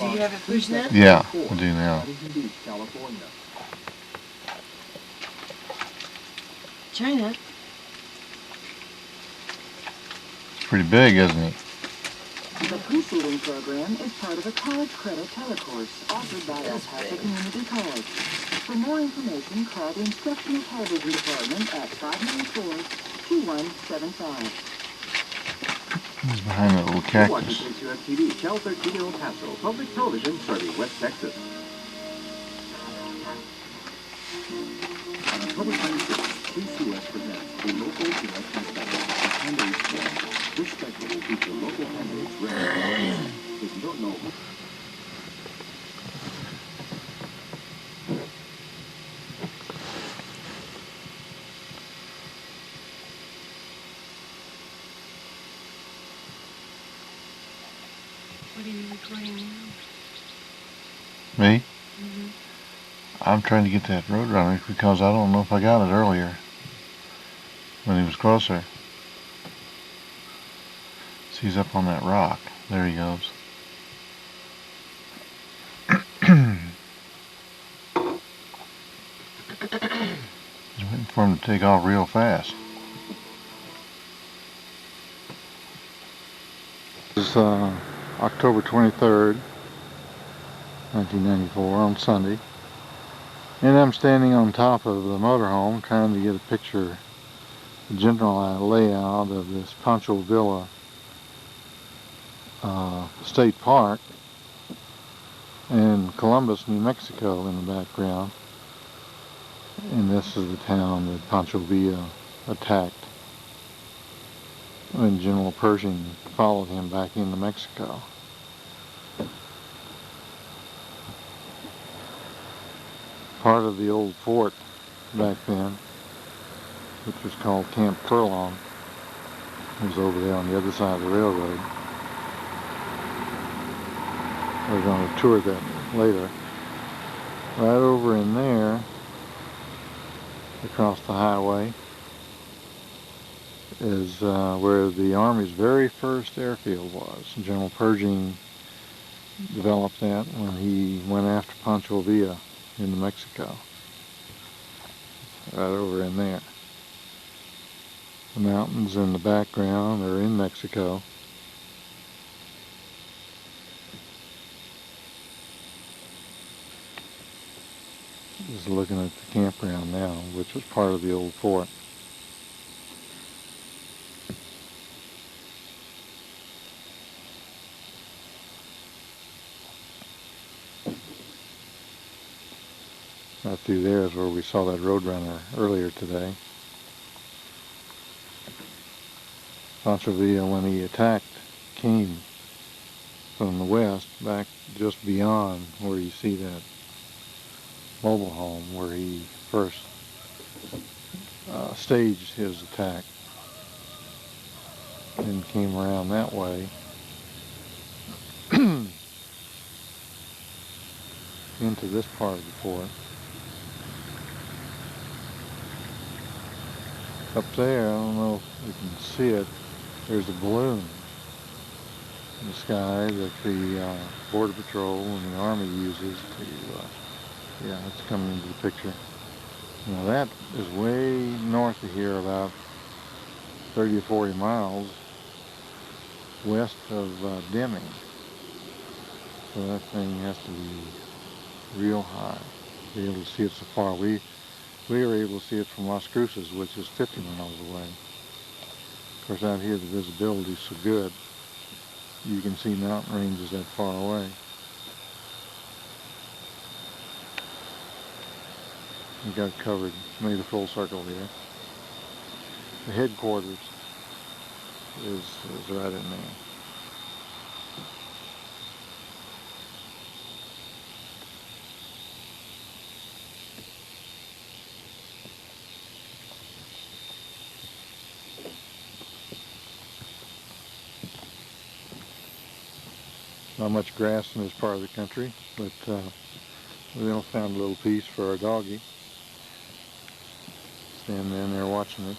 Do you have it pushed now? Yeah, I do now. China. It's pretty big, isn't it? The preceding program is part of a college credit telecourse offered by El Paso Community College. For more information, call the Instructional Television Department at 594-2175. He's behind that little cactus. Watching KCUS-TV, Channel 13 El Paso, public television serving West Texas. On October 26th, KCUS presents the local election special, the Candidates Forum. This special will feature local candidates representing. If you don't know, What are you recording now? Me? Mm-hmm. I'm trying to get that roadrunner because I don't know if I got it earlier when he was closer. So he's up on that rock. There he goes. Just waiting for him to take off real fast. This is October 23rd, 1994, on Sunday. And I'm standing on top of the motorhome trying to get a picture, the general layout of this Pancho Villa State Park and Columbus, New Mexico in the background. And this is the town that Pancho Villa attacked when General Pershing followed him back into Mexico. Part of the old fort back then, which was called Camp Furlong, was over there on the other side of the railroad. We're going to tour that later. Right over in there, across the highway, is where the Army's very first airfield was. General Pershing developed that when he went after Pancho Villa into Mexico. Right over in there. The mountains in the background are in Mexico. Just looking at the campground now, which was part of the old fort. Right through there is where we saw that roadrunner earlier today. Pancho Villa, when he attacked, came from the west back just beyond where you see that mobile home where he first staged his attack, and came around that way into this part of the fort. Up there, I don't know if you can see it, there's a balloon in the sky that the Border Patrol and the Army uses to, yeah, it's coming into the picture. Now that is way north of here, about 30 or 40 miles west of Deming. So that thing has to be real high to be able to see it so far. We were able to see it from Las Cruces, which is 50 miles away. Of course, out here the visibility is so good, you can see mountain ranges that far away. We got covered, made a full circle here. The headquarters is right in there. Not much grass in this part of the country, but we all found a little piece for our doggie. Standing in there watching it.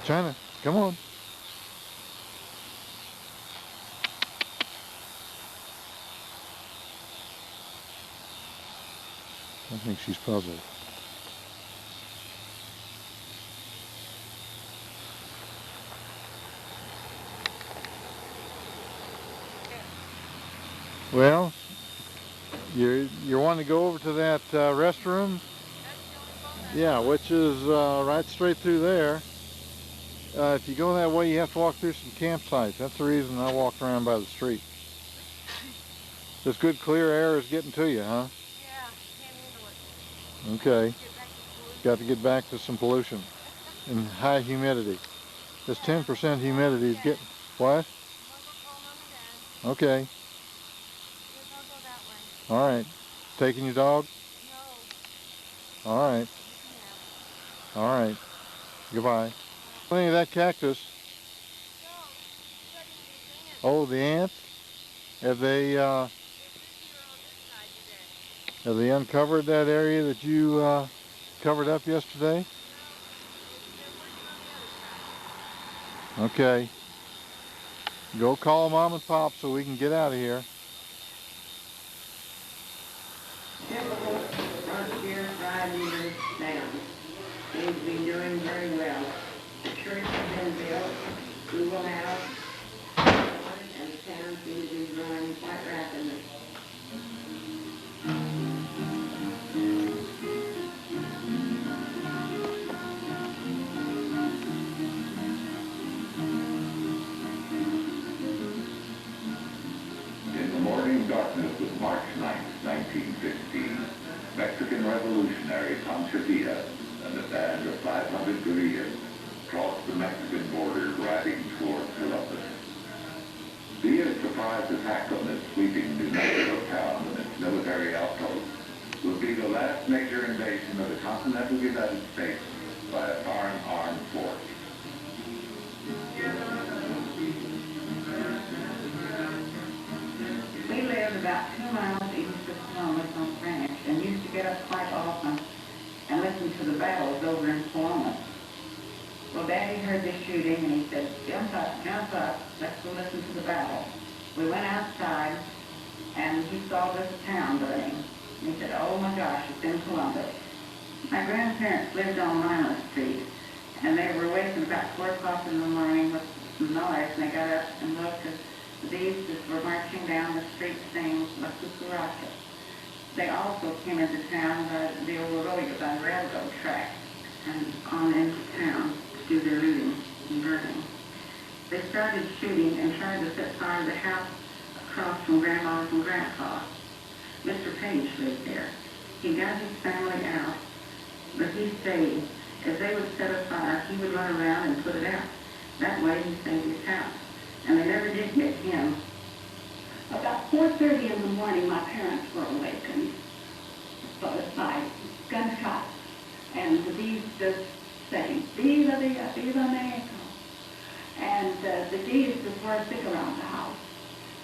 China, come on. I think she's puzzled. Well, you're wanting to go over to that restroom? Yeah, which is right straight through there. If you go that way, you have to walk through some campsites. That's the reason I walked around by the street. This good clear air is getting to you, huh? Yeah, can't handle it. Okay. Got to get back to some pollution and high humidity. This 10% humidity is getting... What? Okay. All right. Taking your dog? No. All right. All right. Goodbye. Any of that cactus? Oh, the ants? Have they uncovered that area that you covered up yesterday? Okay. Go call Mom and Pop so we can get out of here. Typical frontier fried eaters now. Seems to be doing very well. The church has been built, school house, and the town seems to be growing quite rapidly. In the morning darkness of March 9th, 1915, Mexican revolutionary Pancho and a band of 500 guerrillas crossed the Mexican border riding toward Columbus. Diaz's surprise attack on this sweeping New Mexico town and its military outposts would be the last major invasion of the continental United States by a foreign armed force. We lived about 2 miles east of Columbus on Ranch and used to get up quite often and listen to the battles over in Columbus. Well, Daddy heard the shooting and he said, jump up, let's go listen to the battle. We went outside and he saw this town burning. He said, oh my gosh, it's in Columbus. My grandparents lived on Lima Street and they were waking about 4 o'clock in the morning with some noise and they got up and looked and these were marching down the street saying, La Cucaracha. They also came into town by the old railroad track and on into town to do their looting and burning. They started shooting and tried to set fire to the house across from Grandma's and Grandpa. Mr. Page lived there. He got his family out, but he stayed. If they would set a fire, he would run around and put it out. That way he saved his house. And they never did get him. About 4:30 in the morning, my parents were awakened by gunshots. And these just saying, Viva Villa, Viva Mexico. And the D's were sick around the house.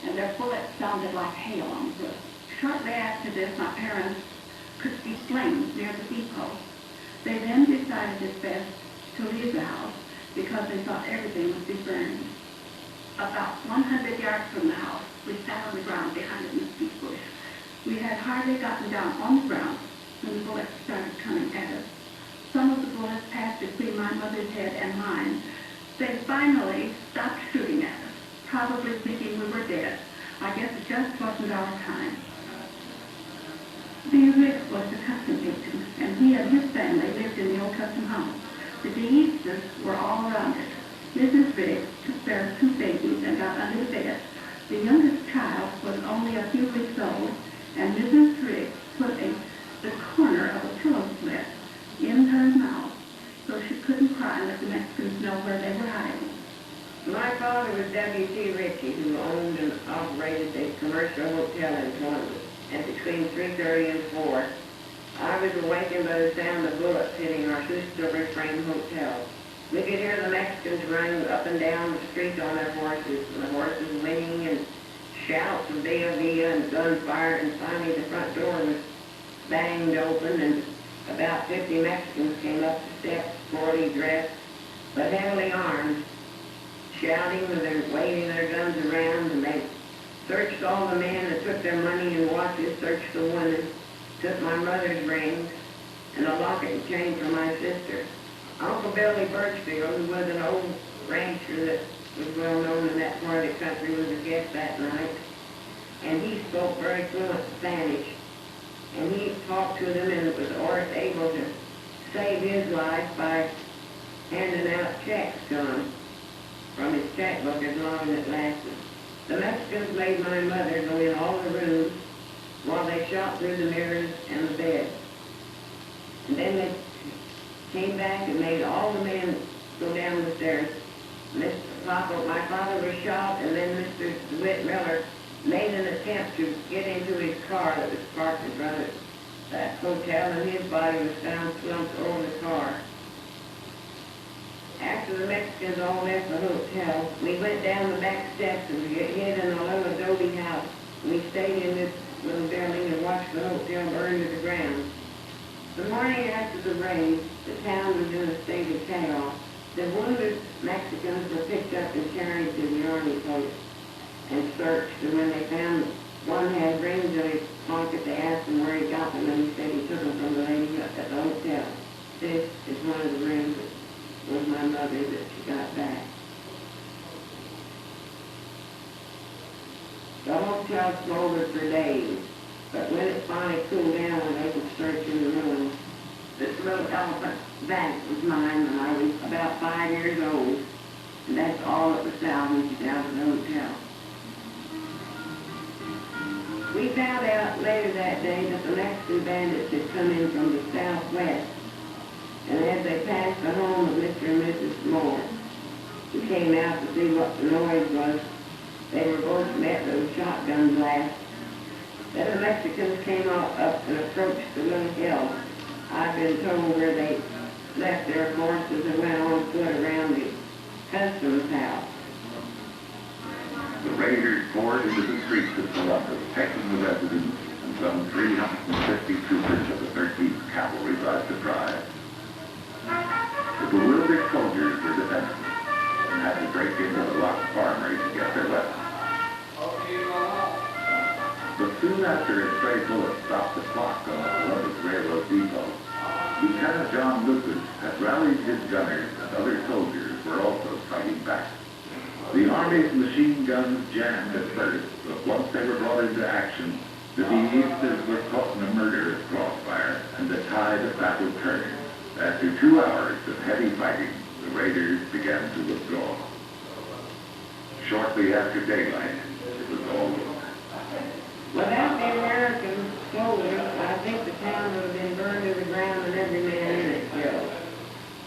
And their bullets sounded like hail on the roof. Shortly after this, my parents could see flames near the depot. They then decided it's best to leave the house because they thought everything would be burned. About 100 yards from the house, we sat on the ground behind a mesquite bush. We had hardly gotten down on the ground when the bullets started coming at us. Some of the bullets passed between my mother's head and mine. They finally stopped shooting at us, probably thinking we were dead. I guess it just wasn't our time. The Rick was the custom victim, and he and his family lived in the old custom house. The Deistas were all around it. Mrs. Riggs took their 2 babies and got under the bed. The youngest child was only a few weeks old, and Mrs. Riggs put the corner of a pillow slit in her mouth so she couldn't cry and let the Mexicans know where they were hiding. My father was W.T. Ritchie, who owned and operated a commercial hotel in Columbus. And between 3:30 and 4, I was awakened by the sound of bullets hitting our 2-story frame hotel. We could hear the Mexicans running up and down the street on their horses, and the horses whinnying and shouts of Villa Villa and gunfire, and finally the front door was banged open and about 50 Mexicans came up the steps, poorly dressed, but heavily armed, shouting and they're waving their guns around, and they searched all the men and took their money and watches, searched the women. took my mother's rings and a locket and chain for my sister. Uncle Billy Birchfield, who was an old rancher that was well known in that part of the country, was a guest that night. And he spoke very fluent Spanish. And he talked to them and was able to save his life by handing out checks to them from his checkbook as long as it lasted. The Mexicans made my mother go in all the rooms while they shot through the mirrors and the bed. And then they came back and made all the men go down the stairs. My father was shot, and then Mr. DeWitt Miller made an attempt to get into his car that was parked in front of that hotel, and his body was found slumped over the car. After the Mexicans all left the hotel, we went down the back steps and we hid in a little adobe house. We stayed in this little building and watched the hotel burn to the ground. The morning after the raid, the town was in a state of chaos. The wounded Mexicans were picked up and carried to the army post and searched, and when they found one had rings in his pocket, they asked him where he got them, and he said he took them from the lady at the hotel. This is one of the rings that was my mother that she got back. The hotel smoldered for days, but when it finally cooled down and they could search in the ruins, this little elephant bank was mine when I was about 5 years old, and that's all that was salvaged out of the hotel. We found out later that day that the Mexican bandits had come in from the southwest, and as they passed the home of Mr. and Mrs. Moore, who came out to see what the noise was, they were both met with a shotgun blast. Then the Mexicans came up and approached the little hill. I've been told where they left their horses and went on foot around the customs house. The raiders poured into the streets of Columbus, taking the residents and some 350 troopers of the 13th Cavalry by surprise. The bewildered soldiers were defenseless and had to break into the locked farmery to get their weapons. But soon after a stray bullet stopped the clock on the Columbus Railroad Depot, Lieutenant John Lucas had rallied his gunners, and other soldiers were also fighting back. The Army's machine guns jammed at first, but once they were brought into action, the Villistas were caught in a murderous crossfire, and the tide of battle turned. After 2 hours of heavy fighting, the raiders began to withdraw. Shortly after daylight, it was all over. Without the American soldiers, I think the town would have been burned to the ground and every man in it killed.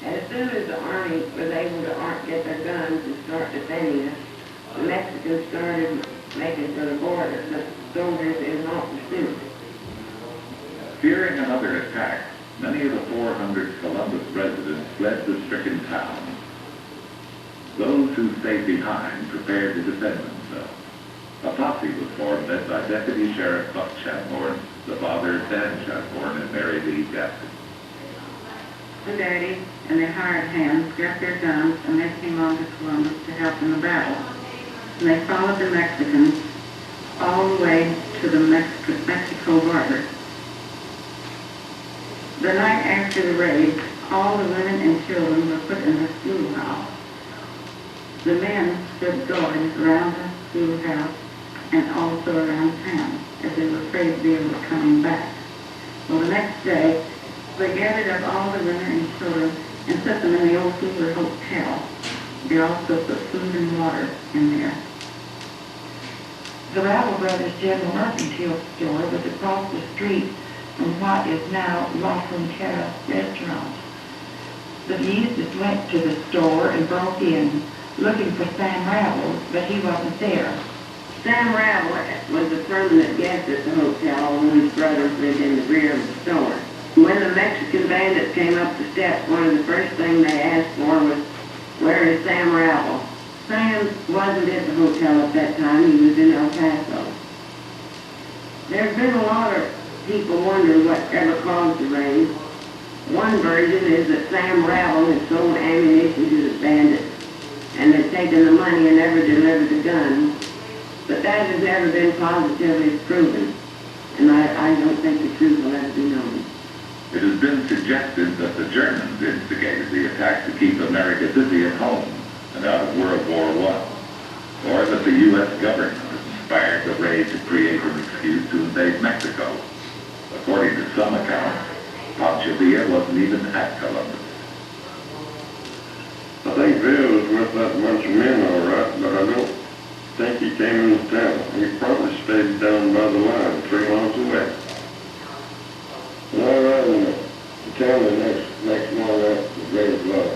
And as soon as the Army was able to get their guns and start defending us, the Mexicans started making for the border, but the soldiers in hot pursuit. Fearing another attack, many of the 400 Columbus residents fled the stricken town. Those who stayed behind prepared to defend themselves. A posse was formed led by Deputy Sheriff Buck Chadbourne, the father of Dan Chadbourne, and Mary Lee Gaskins. The Daddy and their hired hands grabbed their guns and they came on to Columbus to help in the battle. And they followed the Mexicans all the way to the Mexico border. The night after the raid, all the women and children were put in the schoolhouse. The men stood guard around the schoolhouse and also around town, as they were afraid they were coming back. Well, the next day, they gathered up all the women and children and set them in the old Cooper Hotel. They also put food and water in there. The Rattle Brothers General Mercantile store was across the street from what is now La Frontera Restaurant. The Villistas went to the store and broke in, looking for Sam Rattle, but he wasn't there. Sam Rattle was a permanent guest at the hotel, and his brothers lived in the rear of the store. When the Mexican bandits came up the steps, one of the first things they asked for was, "Where is Sam Rattle?" Sam wasn't at the hotel at that time. He was in El Paso. There's been a lot of people wondering whatever caused the raid. One version is that Sam Rattle had sold ammunition to the bandits and had taken the money and never delivered the guns. But that has never been positively proven. And I don't think the truth will ever be known. It has been suggested that the Germans instigated the attack to keep America busy at home and out of World War I, or that the U.S. government inspired the raid to create an excuse to invade Mexico. According to some accounts, Pancho Villa wasn't even at Columbus. I think Villa was with that bunch of men all right, but I don't think he came into town. He probably stayed down by the line 3 miles away. When I arrived in the town the next morning after the great flood,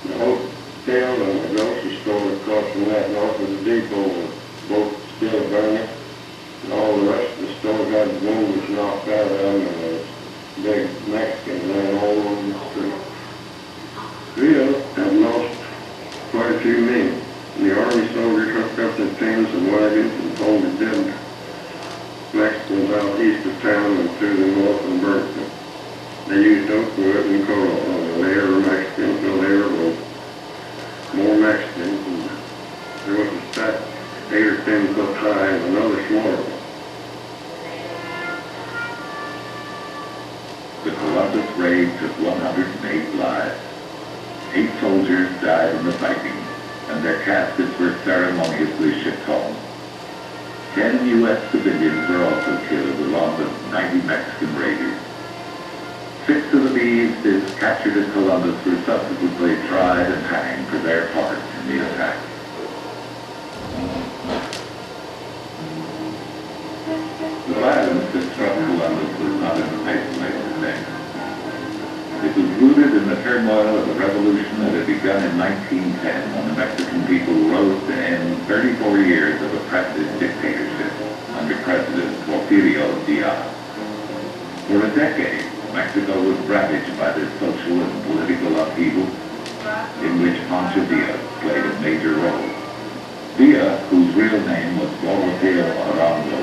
the hotel and the grocery store across from that north of the depot were both still burning, and all the rest of the store got the windows knocked out of them, and the big Mexicans ran all over the street. Villa had lost quite a few men. The army soldiers hooked up their tents and wagons and pulled the dead Mexicans out east of town and through the north and burnt them. They used oak wood and coal. There were Mexicans, so there were more Mexicans, and there was a stack 8 or 10 foot high and another smaller one. The Columbus raid took 108 lives. 8 soldiers died in the fighting, and their caskets were ceremoniously shipped home. 10 U.S. civilians were also killed, along with 90 Mexican raiders. 6 of the thieves captured at Columbus were subsequently tried and hanged for their part in the attack. The violence that struck Columbus was not an isolated thing. It was rooted in the turmoil of the revolution that had begun in 1910 when the Mexican people rose to end 34 years of oppressive dictatorship under President Porfirio Diaz. For a decade, Mexico was ravaged by this social and political upheaval in which Pancho Villa played a major role. Villa, whose real name was Borroteo Arango,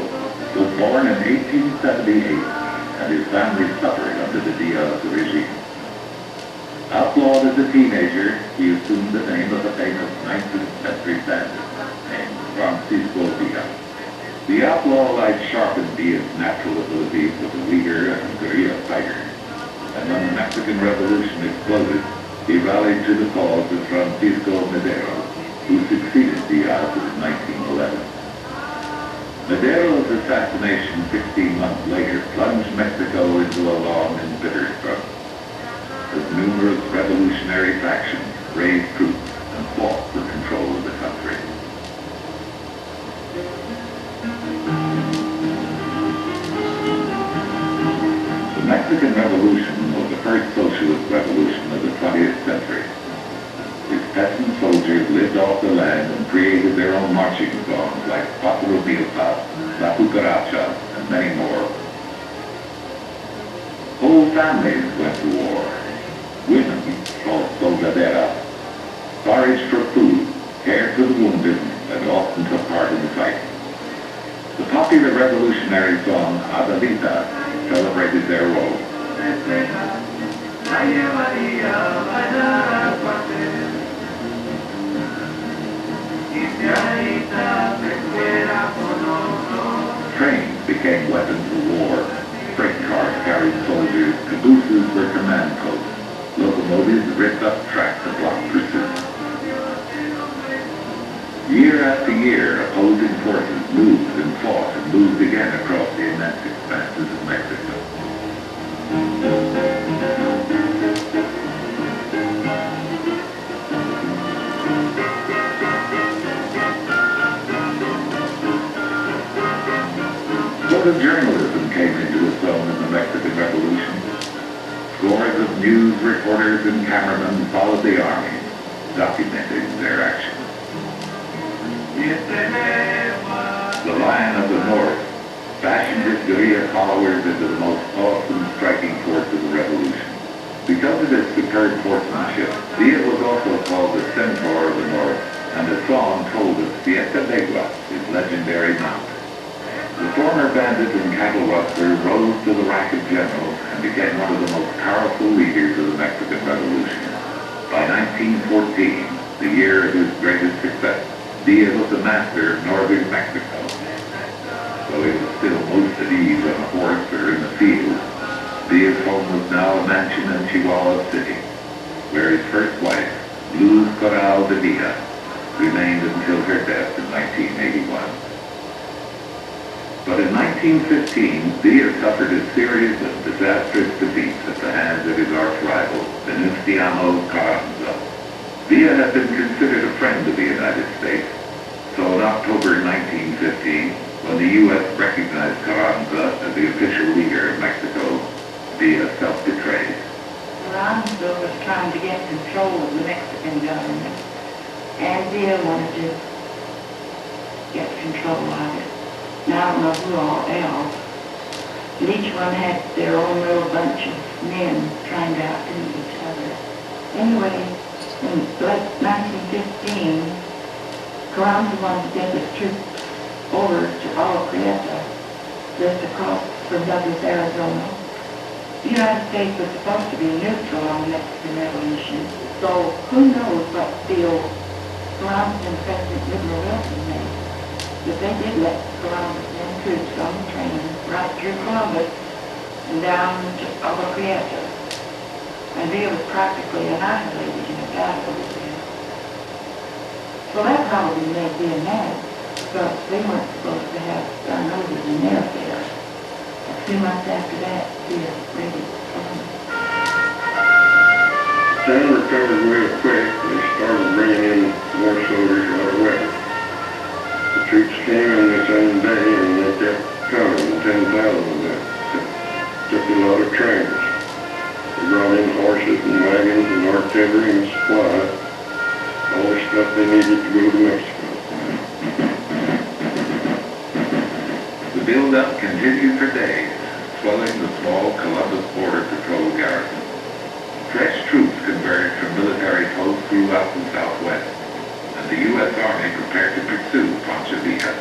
was born in 1878, and his family suffered under the Diaz regime. Outlawed as a teenager, he assumed the name of a famous 19th century bandit named Francisco Villa. The outlaw light sharpened Villa's natural abilities as a leader and guerrilla fighter, and when the Mexican Revolution exploded, he rallied to the cause of Francisco Madero, who succeeded Diaz in 1911. Madero's assassination 16 months later plunged Mexico into a long and bitter struggle, as numerous revolutionary factions raised troops and fought for control of the country. The Mexican Revolution was the first socialist revolution of the 20th century. Its peasant soldiers lived off the land and created their own marching songs like Cuatro Milpas, La Cucaracha, and many more. Whole families went to war. Women, called soldaderas, foraged for food, cared for the wounded, and often took part in the fight. The popular revolutionary song Adelita celebrated their role. Trains became weapons of war. Freight cars carried soldiers, cabooses were command posts. Locomotives ripped up tracks to block pursuit. Year after year, opposing forces moved and fought and moved again across the immense expanses of Mexico. Photojournalism came into its own in the Mexican Revolution. Scores of news reporters and cameramen followed the army, documenting their actions. The Lion of the North fashioned his guerrilla followers into the most awesome striking force of the revolution. Because of his superb horsemanship, Villa was also called the Centaur of the North, and the song told of Siete Leguas, his legendary mount. The former bandit and cattle rustler rose to the rank of general and became one of the most powerful leaders of the Mexican Revolution. By 1914, the year of his greatest success, Villa was the master of northern Mexico, though he was still most at ease Villa's home was now a mansion in Chihuahua City, where his first wife, Luz Corral de Villa, remained until her death in 1981. But in 1915, Villa suffered a series of disastrous defeats at the hands of his arch-rival, Venustiano Carranza. Villa had been considered a friend of the United States, so in October 1915, when the U.S. recognized Carranza as the official leader of Mexico, Villa self-betrayed. Carranza was trying to get control of the Mexican government, and Villa wanted to get control of it. Now I don't know who all else. And each one had their own little bunch of men trying to outdo each other. Anyway, in 1915, Carranza wanted to get his troops over to Agua Prieta, just across from Douglas, Arizona. The United States was supposed to be neutral on the Mexican Revolution, so who knows what deal Carranza and President Woodrow Wilson made. But they did let Carranza send troops on the train right through Columbus and down to Agua Prieta. And Villa was practically annihilated in a battle over there. So that probably made Villa mad, because they weren't supposed to have their noses in their affairs. A few months after that, Villa raided Columbus. Town recovered real quick. They started bringing in more soldiers right away. The troops came in the same day and they kept coming, 10,000 of them. Took a lot of trains. They brought in horses and wagons and artillery and supplies, all the stuff they needed to go to Mexico. The build-up continued for days, swelling the small Columbus Border Patrol garrison. Fresh troops converged from military posts throughout the Southwest, and the U.S. Army prepared to pursue Pancho Villa.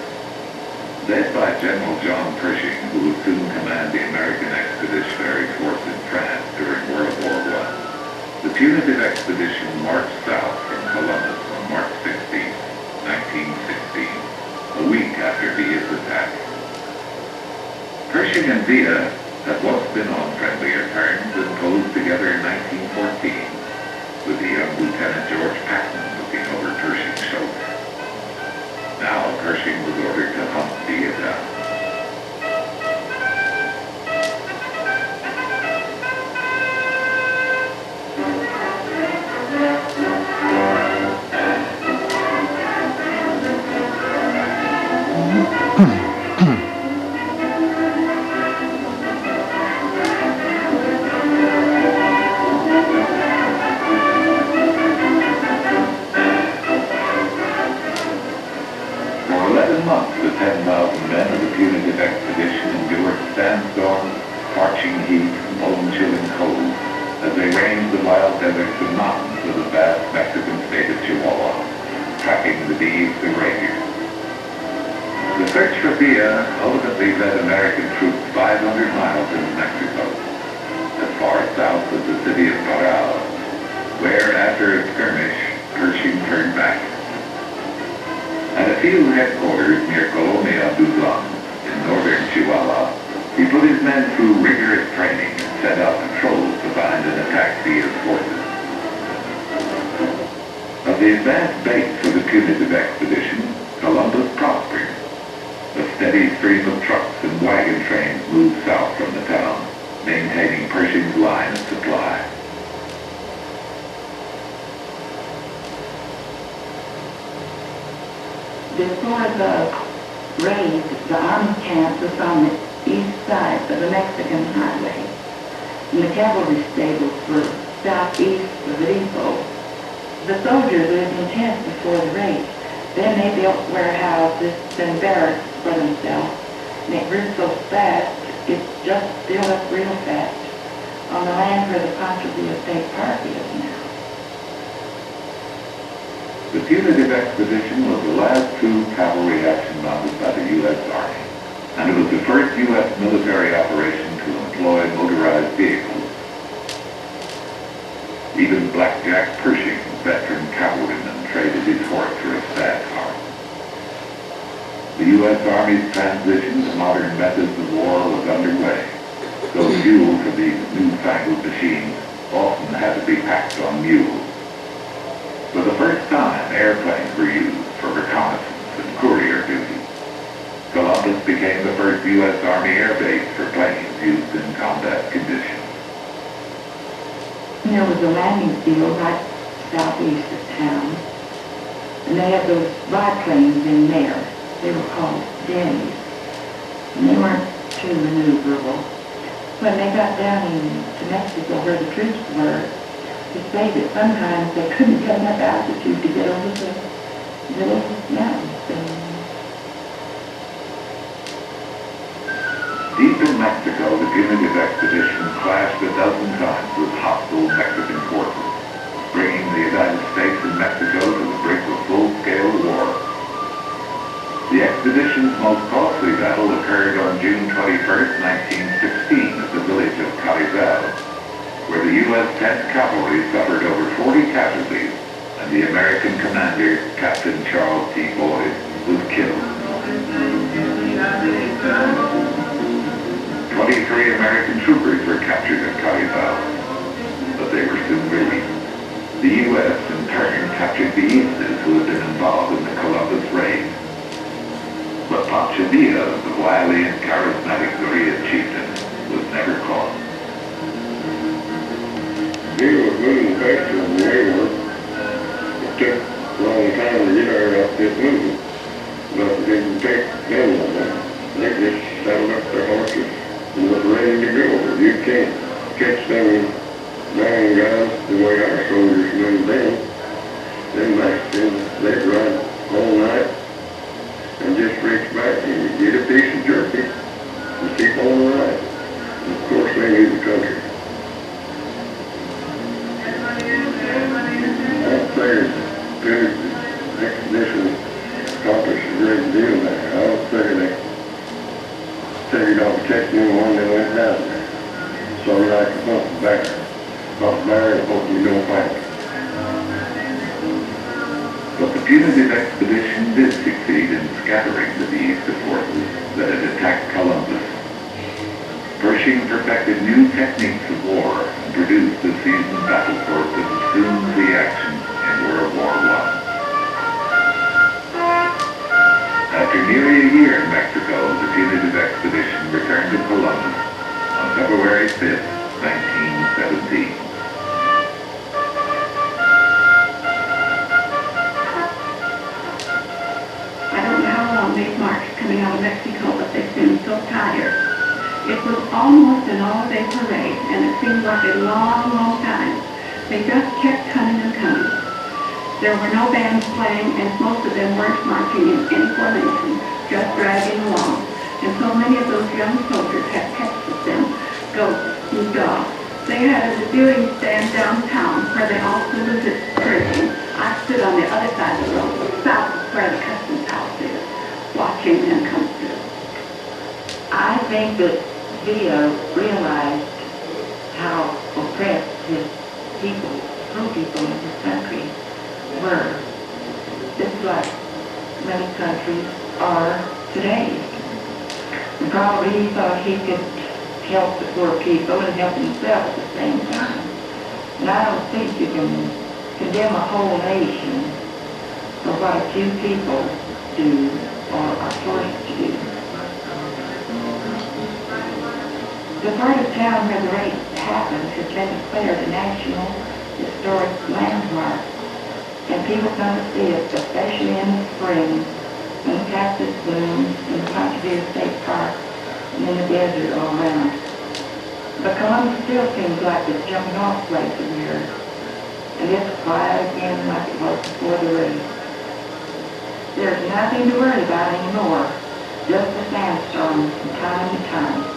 Led by General John Pershing, who would soon command the American Expeditionary Force in France during World War I, the punitive expedition marched south from Columbus on March 16, 1916, a week after Villa's attack. Pershing and Villa had once been on friendlier terms and posed together in 1914, with the young Lieutenant George Patton looking over Pershing's shoulder. Now Pershing was ordered to hunt Villa down. The 10,000 men of the punitive expedition endured sandstorms, parching heat, and bone-chilling cold as they ranged the wild deserts and mountains of the vast Mexican state of Chihuahua, tracking the deeds of raiders. The search for Villa ultimately led American troops 500 miles into Mexico, as far south as the city of Parral, where, after a skirmish, Pershing turned back. At a field headquarters near Colonia Duzon in northern Chihuahua, he put his men through rigorous training and set out patrols to find and attack Villa's forces. Of the advanced base for the punitive expedition, Columbus prospered. A steady stream of trucks and wagon trains moved south from the town, maintaining Pershing's line of supply. Before the raid, the army camp was on the east side of the Mexican highway, and the cavalry stables were southeast of the depot. The soldiers lived in tents before the raid. Then they built warehouses and barracks for themselves, and it grew so fast, it just filled up real fast on the land where the Pancho Villa State Park is now. The punitive expedition was the last true cavalry action mounted by the U.S. Army, and it was the first U.S. military operation to employ motorized vehicles. Even Blackjack Pershing, veteran cavalryman, traded his horse for a stat car. The U.S. Army's transition to modern methods of war was underway, though fuel for these newfangled machines often had to be packed on mules. For the first time, airplanes were used for reconnaissance and courier duty. Columbus became the first U.S. Army air base for planes used in combat conditions. There was a landing field right southeast of town, and they had those biplanes in there. They were called Denny's, and they weren't too maneuverable. When they got down to Mexico where the troops were, they say that sometimes they couldn't get enough altitude to get over the little mountains. Deep in Mexico, the punitive expedition clashed a dozen times with hostile Mexican forces, bringing the United States and Mexico to the brink of full-scale war. The expedition's most costly battle occurred on June 21st, 1916 at the village of Carizal, where the U.S. 10th Cavalry suffered over 40 casualties, and the American commander, Captain Charles T. Boyd, was killed. 23 American troopers were captured at Carizal, but they were soon released. The U.S. in turn captured the Eastas who had been involved in the Columbus raid. But Pancho, the wily and charismatic Korean chieftain, was never caught. He was moving faster than we were. It took a long time to get our outfit moving, but it didn't take them long. They just saddled up their horses and was ready to go. You can't catch them dying guys the way our soldiers moved them. Them Mexicans, they'd ride all night and just reach back and get a piece of jerky and keep on riding. And of course, they knew the country. I'd say the expedition accomplished a great deal there. I would say they figured out catching them when they went down there. So like a bump back, bump there and hope you don't find it. But the punitive expedition did succeed in scattering the Easta forces that had attacked Columbus. Pershing perfected new techniques of war and produced a seasoned battle force that would soon see action in World War I. After nearly a year in Mexico, the punitive expedition returned to Columbus on February 5th, 1917. They've marched coming out of Mexico, but they seemed so tired. It was almost an all-day parade, and it seemed like a long, long time. They just kept coming and coming. There were no bands playing, and most of them weren't marching in any formation, just dragging along. And so many of those young soldiers had pets with them, goats and dogs. They had a viewing stand downtown where they all saluted Pershing. I stood on the other side of the road, south of where the customs house is, watching them come through. I think that Villa realized how oppressed his people, poor people in his country, were. Just like many countries are today. And probably he thought he could help the poor people and help himself at the same time. And I don't think you can condemn a whole nation for what a few people do or are forced to do. The part of town where the race happened has been declared a national historic landmark, and people come to see it, especially in the spring, when the cactus blooms in the Pancho State Park and in the desert all around. But Columbus still seems like it's jumping off place here, and it's quiet again like it was before the race. There's nothing to worry about anymore, just a sandstorm from time to time.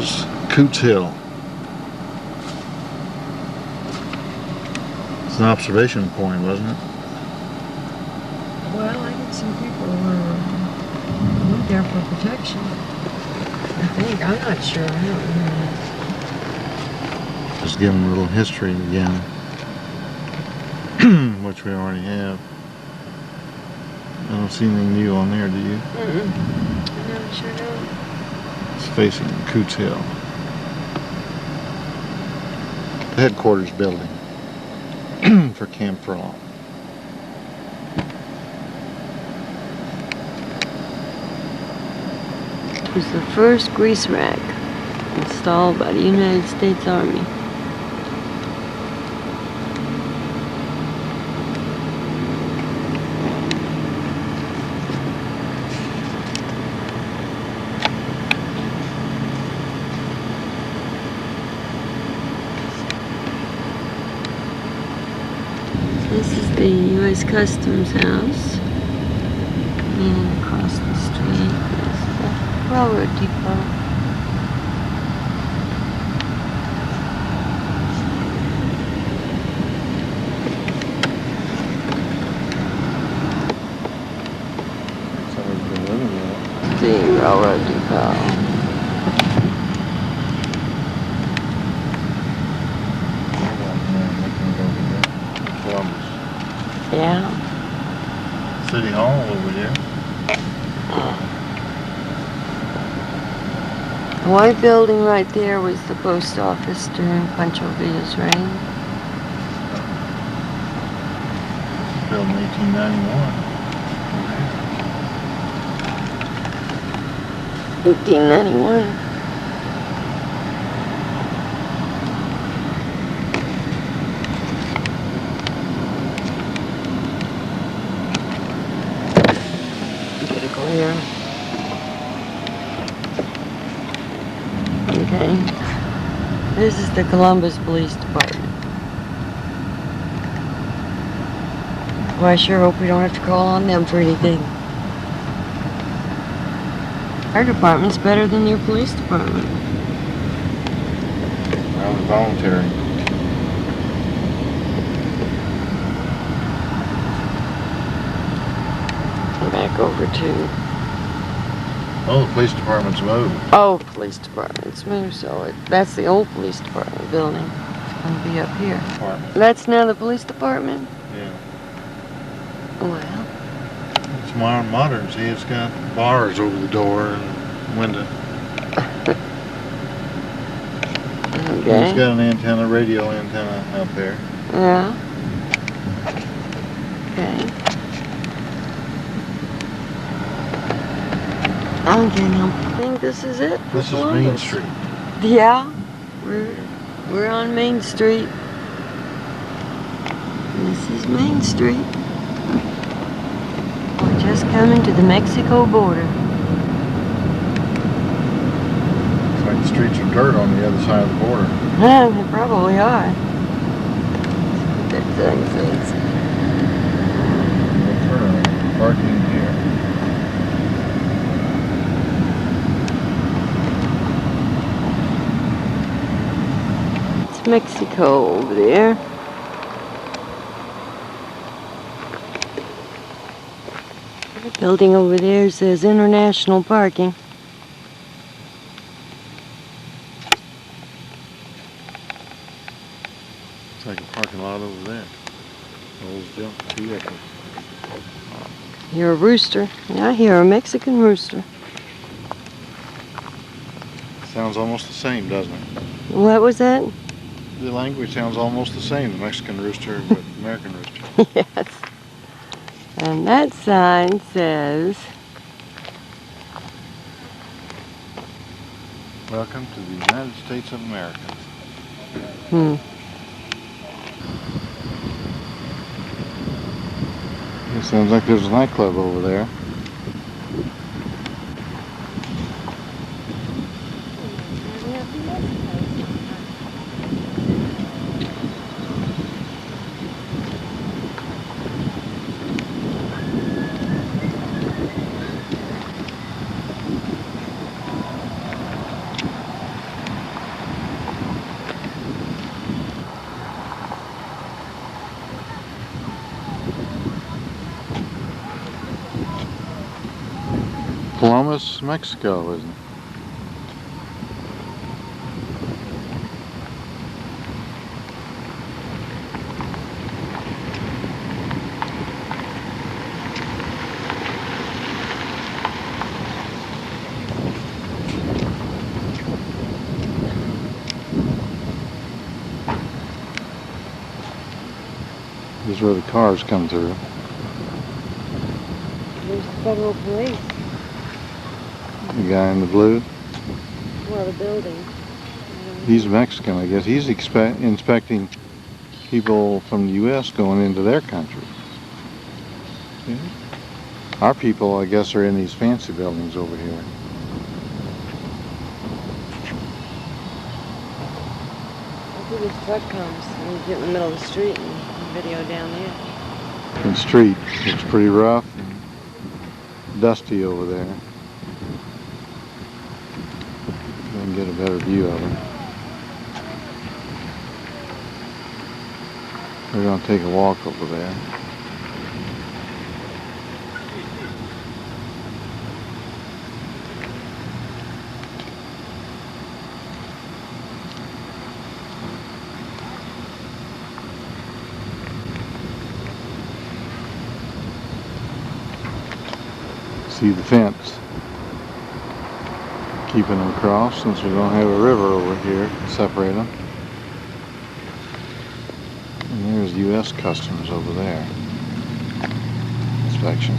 is Coots Hill. It's an observation point, wasn't it? Well, I think some people went there for protection. I think. I'm not sure. I don't remember. Just give them a little history again, which we already have. I don't see anything new on there, do you? Mm-mm. No, sure don't. It's facing Coots Hill. The headquarters building for Camp Furlong. It was the first grease rack installed by the United States Army. This is the U.S. Customs House. And across the street is the railroad depot. Somebody's been living there. The railroad depot. Columbus. Yeah. City Hall over there. The white building right there was the post office during Pancho Villa's reign. Built in 1891. 1891. Gotta go here. Okay. This is the Columbus Police Department. Well, I sure hope we don't have to call on them for anything. Our department's better than your police department. I was voluntary. Back over to... Oh, the police department's moved. Oh, police department's moved, so that's the old police department building. It's gonna be up here. Department. That's now the police department? Yeah. Well, It's modern. See, it's got bars over the door and window. okay. It's got an antenna, radio antenna out there. Yeah. Okay. Okay, now I think this is it. for This is Main Columbus. Street. Yeah, we're on Main Street. This is Main Street. We're just coming to the Mexico border. Looks like the streets are dirt on the other side of the border. Yeah, they probably are. That thing says. No turn. Parking here. It's Mexico over there. The building over there says international parking. It's like a parking lot over there. Old junk vehicle. Hear a rooster. Yeah, I hear a Mexican rooster. Sounds almost the same, doesn't it? What was that? The language sounds almost the same, the Mexican rooster with American rooster. Yes. And that sign says, Welcome to the United States of America. It sounds like there's a nightclub over there. U.S. Mexico, isn't it? This is where the cars come through. There's the federal police. The guy in the blue. Well, the building. He's Mexican, I guess. He's inspecting people from the U.S. going into their country. Yeah. Our people, I guess, are in these fancy buildings over here. After this truck comes, and you get in the middle of the street and video down there. The street looks pretty rough and dusty over there. You can get a better view of it. We're going to take a walk over there. See the fence keeping them across, since we don't have a river over here to separate them. And there's U.S. Customs over there. Inspection.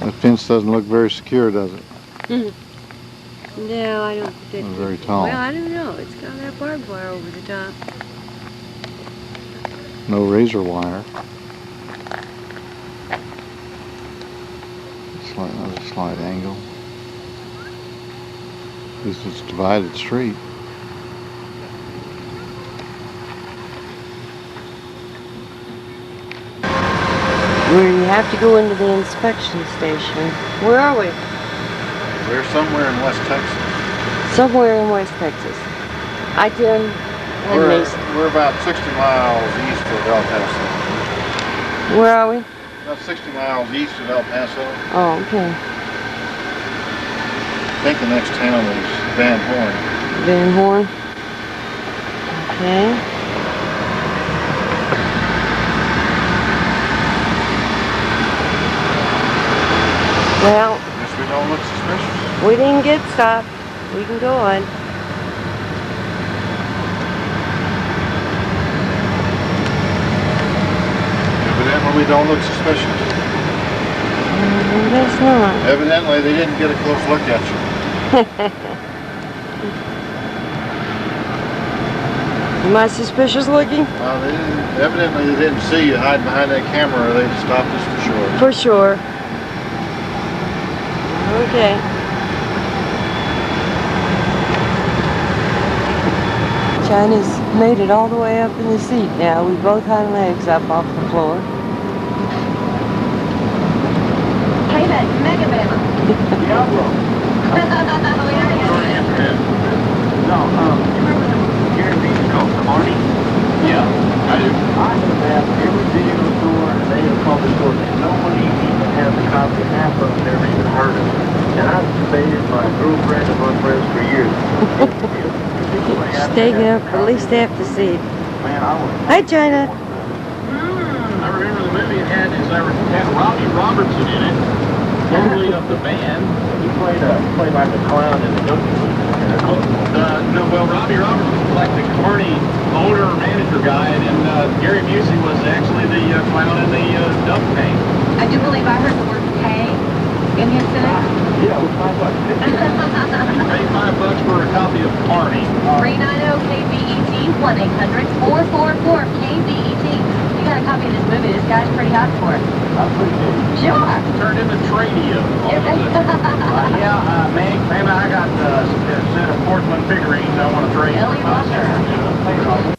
That fence doesn't look very secure, does it? No, I don't think It's very tall. Well, I don't know. It's got that barbed wire over the top. No razor wire. Another slight angle. At least it's a divided street. We have to go into the inspection station. Where are we? We're somewhere in West Texas. Somewhere in West Texas. I-10 and east. We're about 60 miles east of El Paso. Where are we? About 60 miles east of El Paso. Oh, okay. I think the next town is Van Horn. Van Horn. Okay. Well, Guess we don't look suspicious. we didn't get stopped. We can go on. Evidently we don't look suspicious. Guess not. Evidently they didn't get a close look at you. Am I suspicious looking? Evidently they didn't see you hiding behind that camera, or they stopped us for sure. For sure. Okay. China's made it all the way up in the seat now. We both had legs up off the floor. Hey, that mega bama. Yeah, bro. No, you remember the Gary Vee called Carney? Yeah, I do. I have every video store and they have called the store that nobody even has a copy. Half of them never even heard of it. And I've debated my girlfriend and my friends for years. Staying up at least half the seat. Man, I was. Hi, China. I remember the movie it had Robbie Robertson in it. Totally of the band. He played like a clown in the Ducky movie. No, well, Robbie Robertson was like the Carney owner manager guy, and Gary Busey was actually the clown in the Duck Tank. I do believe I heard the word K in his sentence. Yeah, it was $5. You paid $5 for a copy of Carney. 390-KBET, 1-800-444-KBET. You got a copy of this movie. This guy's pretty hot for it. I appreciate it. Sure. Turned into Tradio. Man, I got a set of Portland figurines I want to trade. Ellie Rucker.